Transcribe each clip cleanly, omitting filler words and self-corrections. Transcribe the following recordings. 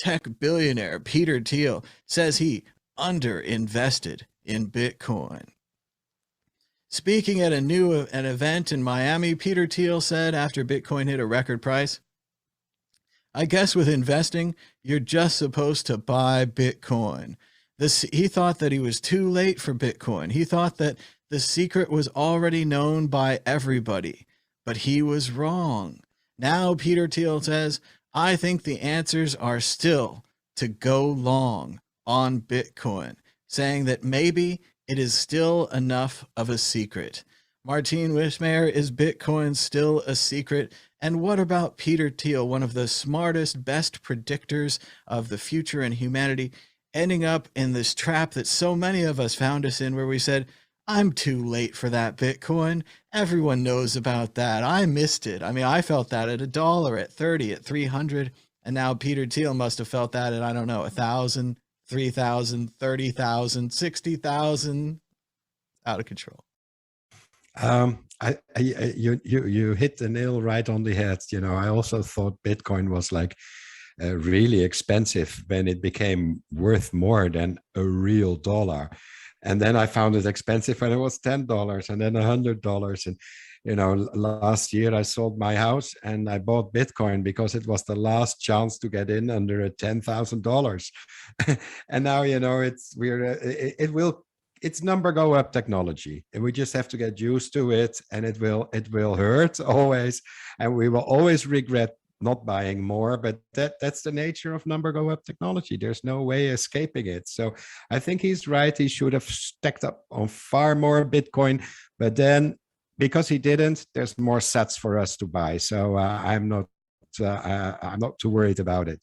Tech billionaire Peter Thiel says he underinvested in Bitcoin. Speaking at an event in Miami, Peter Thiel said after Bitcoin hit a record price, I guess with investing, you're just supposed to buy Bitcoin. He thought that he was too late for Bitcoin. He thought that the secret was already known by everybody, but he was wrong. Now Peter Thiel says, I think the answers are still to go long on Bitcoin, saying that maybe it is still enough of a secret. Martine Wismayer, is Bitcoin still a secret? And what about Peter Thiel, one of the smartest, best predictors of the future and humanity, ending up in this trap that so many of us found us in, where we said, I'm too late for that Bitcoin. Everyone knows about that. I missed it. I mean, I felt that at $1, at 30, at 300. And now Peter Thiel must have felt that at, I don't know, 1,000, 3,000, 30,000, 60,000. Out of control. You hit the nail right on the head. You know, I also thought Bitcoin was like really expensive when it became worth more than a real dollar. And then I found it expensive when it was $10 and then $100. And, you know, last year I sold my house and I bought Bitcoin because it was the last chance to get in under a $10,000. And now, you know, it's number go up technology, and we just have to get used to it, and it will hurt always, and we will always regret not buying more, but that's the nature of number go up technology. There's no way escaping it. So I think he's right. He should have stacked up on far more Bitcoin, but then because he didn't, there's more sats for us to buy. So I'm not too worried about it.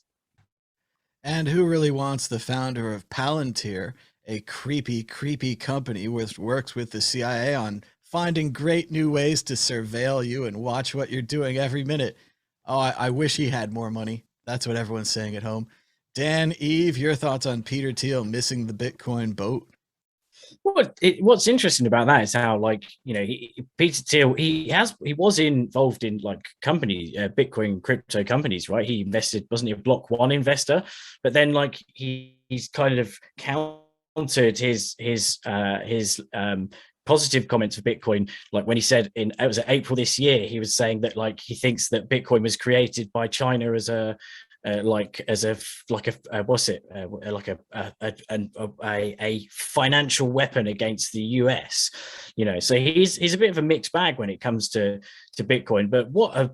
And who really wants the founder of Palantir, a creepy, creepy company which works with the CIA on finding great new ways to surveil you and watch what you're doing every minute? Oh, I wish he had more money. That's what everyone's saying at home. Dan, Eve, your thoughts on Peter Thiel missing the Bitcoin boat? What's interesting about that is how, like, you know, Peter Thiel, he was involved in like company, Bitcoin crypto companies, right? He invested, wasn't he, a block one investor? But then like he's kind of countered his positive comments for Bitcoin, like when he said it was April this year, he was saying that like he thinks that Bitcoin was created by China as a financial weapon against the US, you know. So he's a bit of a mixed bag when it comes to Bitcoin. But what a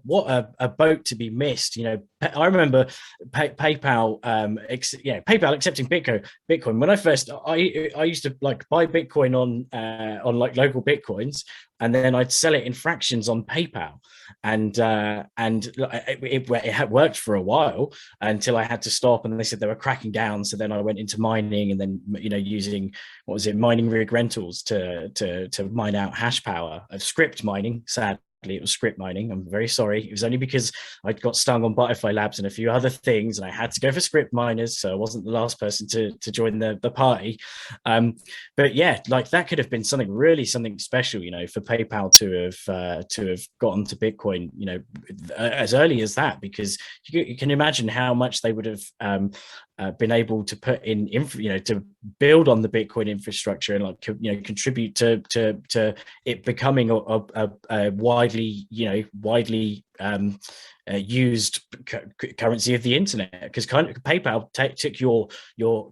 boat to be missed, you know. I remember PayPal, PayPal accepting Bitcoin. When I used to like buy Bitcoin on like local Bitcoins, and then I'd sell it in fractions on PayPal, and it worked for a while until I had to stop, and they said they were cracking down. So then I went into mining, and then, you know, using mining rig rentals to mine out hash power of script mining. Sadly, it was script mining. I'm very sorry. It was only because I got stung on Butterfly Labs and a few other things, and I had to go for script miners, so I wasn't the last person to join the party. But yeah, like that could have been something special, you know, for PayPal to have gotten to Bitcoin, you know, as early as that, because you can imagine how much they would have been able to put in, you know, to build on the Bitcoin infrastructure and, like, you know, contribute to it becoming a widely used currency of the internet. Because kind of PayPal took your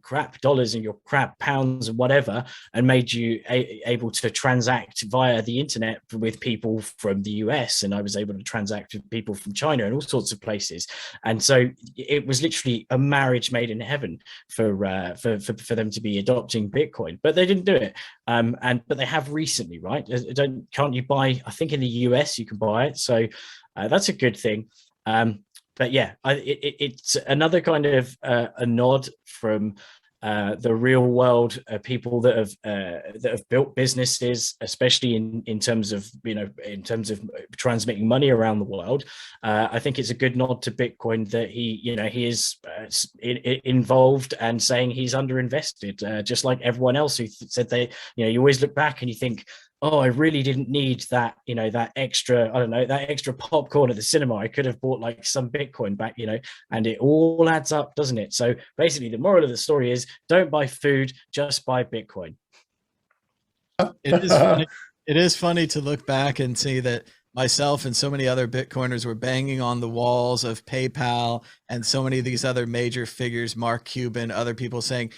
crap dollars and your crap pounds and whatever, and made you able to transact via the internet with people from the US, and I was able to transact with people from China and all sorts of places. And so it was literally a marriage made in heaven for them to be adopting Bitcoin, but they didn't do it. But they have recently, right? Can't you buy? I think in the US you can buy it, so that's a good thing. But yeah, it's another kind of a nod from the real world people that have built businesses, especially in terms of, you know, in terms of transmitting money around the world. I think it's a good nod to Bitcoin that he is involved and saying he's underinvested, just like everyone else who said they, you know, you always look back and you think, oh, I really didn't need that, that extra, I don't know, that extra popcorn at the cinema. I could have bought like some Bitcoin back, and it all adds up, doesn't it? So basically, the moral of the story is don't buy food, just buy Bitcoin. It is funny. It is funny to look back and see that myself and so many other Bitcoiners were banging on the walls of PayPal and so many of these other major figures, Mark Cuban, other people saying,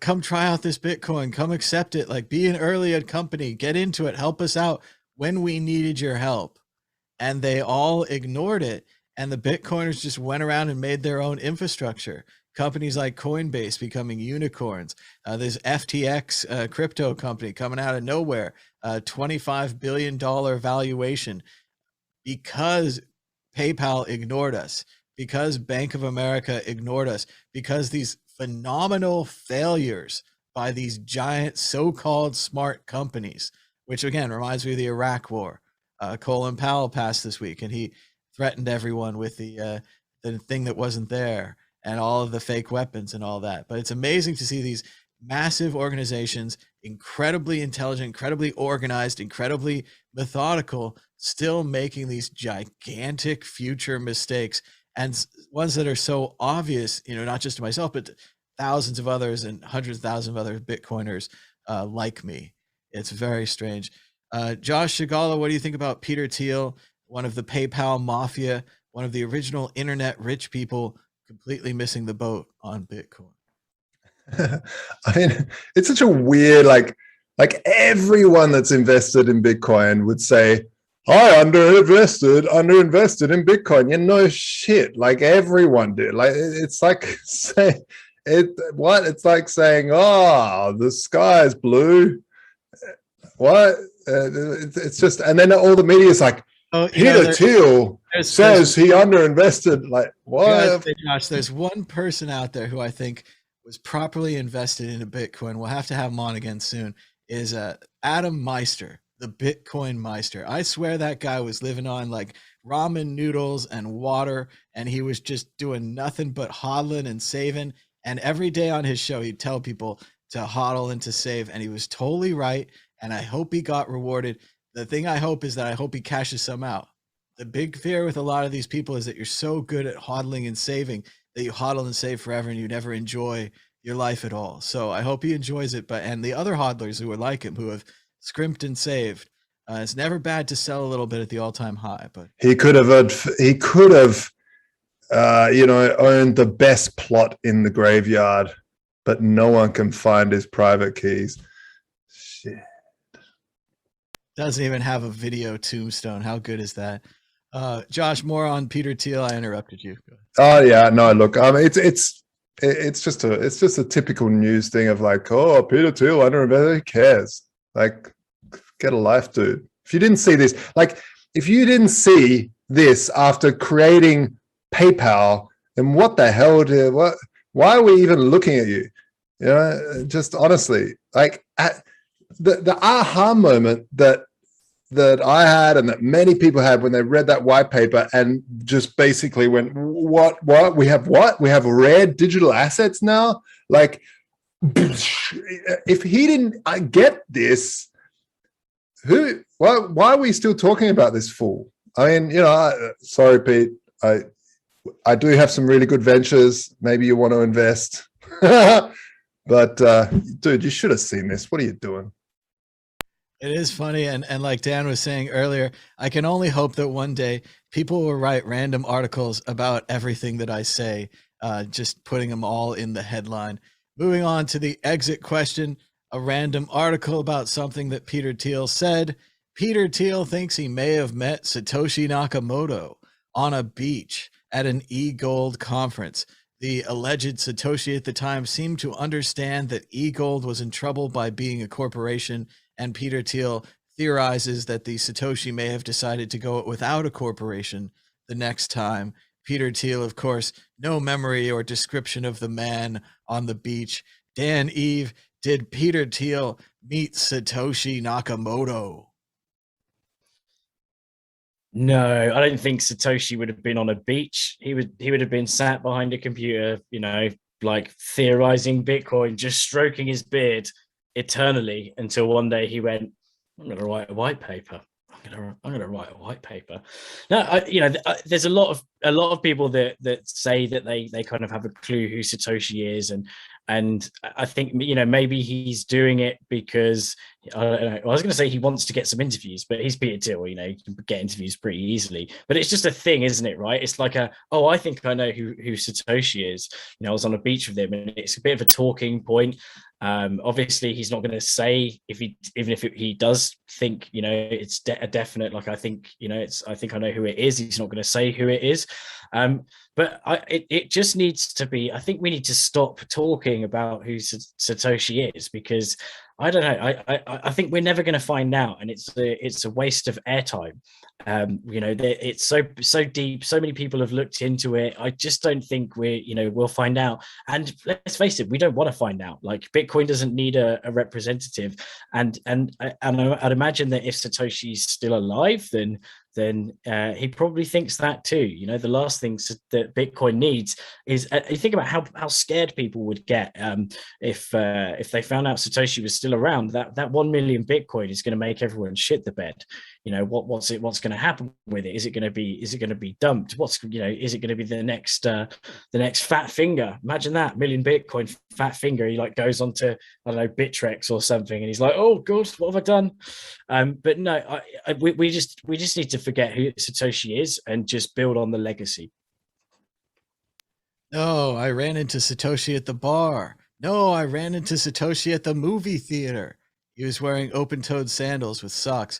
come try out this Bitcoin, come accept it, like be an early company, get into it, help us out when we needed your help. And they all ignored it. And the Bitcoiners just went around and made their own infrastructure. Companies like Coinbase becoming unicorns. This FTX crypto company coming out of nowhere, $25 billion valuation, because PayPal ignored us, because Bank of America ignored us, because these phenomenal failures by these giant so-called smart companies, which again reminds me of the Iraq War. Colin Powell passed this week, and he threatened everyone with the thing that wasn't there and all of the fake weapons and all that. But it's amazing to see these massive organizations, incredibly intelligent, incredibly organized, incredibly methodical, still making these gigantic future mistakes, and ones that are so obvious, not just to myself, but to thousands of others and hundreds of thousands of other Bitcoiners like me. It's very strange. Josh Shigala, what do you think about Peter Thiel, one of the PayPal mafia, one of the original internet rich people, completely missing the boat on Bitcoin? I mean, it's such a weird, like everyone that's invested in Bitcoin would say, I underinvested in Bitcoin. No shit. Like everyone did. Like it's like saying it's like saying, oh, the sky is blue. What? It's just, and then all the media is like, Peter Thiel says he underinvested. Like, what? Josh, there's one person out there who I think was properly invested in a Bitcoin. We'll have to have him on again soon. Is Adam Meister, the Bitcoin Meister. I swear that guy was living on like ramen noodles and water, and he was just doing nothing but hodling and saving. And every day on his show, he'd tell people to hodl and to save, and he was totally right. And I hope he got rewarded. The thing I hope is that I hope he cashes some out. The big fear with a lot of these people is that you're so good at hodling and saving that you hodl and save forever and you never enjoy your life at all. So I hope he enjoys it. And the other hodlers who are like him, who have scrimped and saved, it's never bad to sell a little bit at the all-time high. But he could have owned the best plot in the graveyard, but no one can find his private keys. Shit. Doesn't even have a video tombstone. How good is that? Josh, more on Peter Thiel. I interrupted you. Oh yeah, no. Look, it's just a typical news thing of like, oh, Peter Thiel underinvested. Who cares? Like, get a life, dude. If you didn't see this, like, if you didn't see this after creating PayPal, then what the hell? Why are we even looking at you? Just honestly, like the aha moment that I had and that many people had when they read that white paper and just basically went, what? We have rare digital assets now? Like, if he didn't get this, why are we still talking about this fool? I mean, sorry, Pete. I do have some really good ventures. Maybe you want to invest. But dude, you should have seen this. What are you doing? It is funny, and like Dan was saying earlier, I can only hope that one day people will write random articles about everything that I say, just putting them all in the headline. Moving on to the exit question, a random article about something that Peter Thiel said. Peter Thiel thinks he may have met Satoshi Nakamoto on a beach at an eGold conference. The alleged Satoshi at the time seemed to understand that eGold was in trouble by being a corporation, and Peter Thiel theorizes that the Satoshi may have decided to go without a corporation the next time. Peter Thiel, of course, no memory or description of the man on the beach. Dan, Eve, did Peter Thiel meet Satoshi Nakamoto? No, I don't think Satoshi would have been on a beach. He would have been sat behind a computer, like theorizing Bitcoin, just stroking his beard eternally until one day he went, I'm going to write a white paper. I'm gonna write a white paper. No, there's a lot of people that say that they kind of have a clue who Satoshi is, and I think maybe he's doing it because I don't know. I was going to say he wants to get some interviews, but he's Peter Thiel. You can get interviews pretty easily. But it's just a thing, isn't it? Right? It's like I think I know who Satoshi is. I was on a beach with him, and it's a bit of a talking point. Obviously, he's not going to say even if he does think it's a definite. Like I think I think I know who it is. He's not going to say who it is. But it just needs to be. I think we need to stop talking about who Satoshi is, because I don't know. I think we're never going to find out, and it's a waste of airtime. It's so deep. So many people have looked into it. I just don't think we'll find out. And let's face it, we don't want to find out. Like Bitcoin doesn't need a representative. And I'd imagine that if Satoshi's still alive, then he probably thinks that too. The last things that Bitcoin needs is you think about how scared people would get if they found out Satoshi was still around. That 1 million Bitcoin is going to make everyone shit the bed. What's going to happen with it? Is it going to be dumped? Is it going to be the next fat finger? Imagine that, million Bitcoin, fat finger. He goes onto, I don't know, Bittrex or something, and he's like, oh god, what have I done? But no, we just need to forget who Satoshi is and just build on the legacy. No, I ran into Satoshi at the bar. No, I ran into Satoshi at the movie theater. He was wearing open-toed sandals with socks.